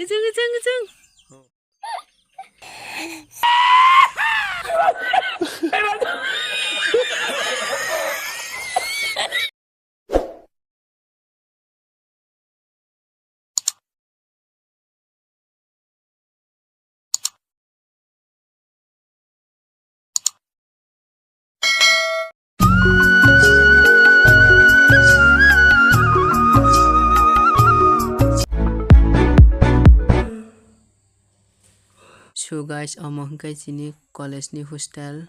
Keceng. So guys, hangkai Chini college ni hostel.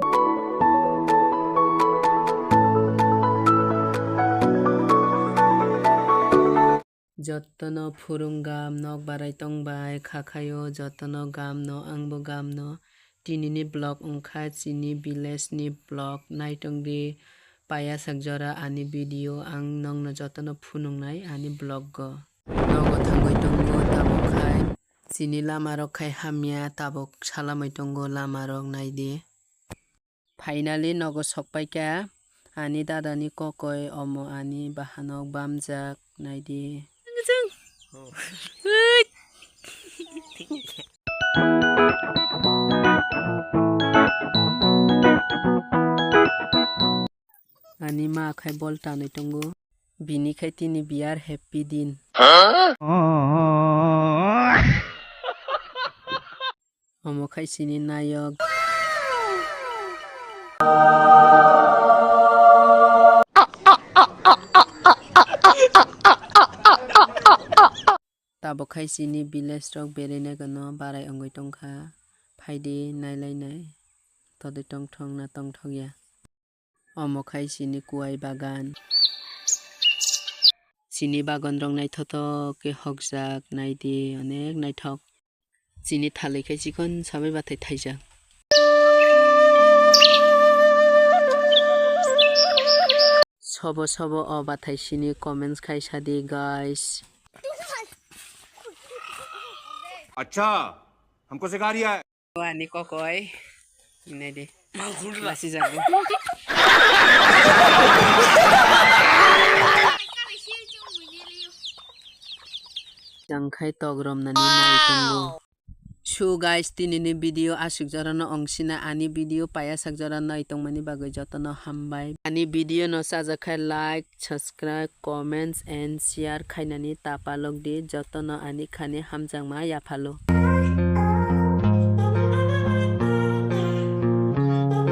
Jotono phurung gam nok barai tongbai khakhayo jotono gam no angbo gam no Chini ni blog ongkha Chini village ni blog naitongdi paya sakjora ani video ang nongno jotono phunungnai ani blog go nogo thangoi tongo tabokhai Chini lama rok khai hamya tabok salamai tongo lama rok naidi finally nogo sokpaika ani dadani kokoi omo ani bahanok bamjak naidi ani ma khai bol tanai tongo bini khai tini biar happy din omo khai Chini nayok tabo khai Chini village rok berena gano barai ongoi tongkha phaide nailai todoi tongthong na tongthokya omo khai Chini kuai bagan Chini bagan rok naithotok ke hokjak naidi onek naithok Chini thalai khai chikon sabai bathai thaijak sobo o bathai Chini comments khai sadi guys अच्छा हमको सिखा रिया है ani kokoi ini deh masih jago jangkai togrom nani naitongo so guys tinini video asuk jarano ongsina ani video paya sak jarano naitongmani bagoi jotono hambai ani video no sajakhai like subscribe comments and share khainani tapalok di jotono ani khani hamjangma yapalo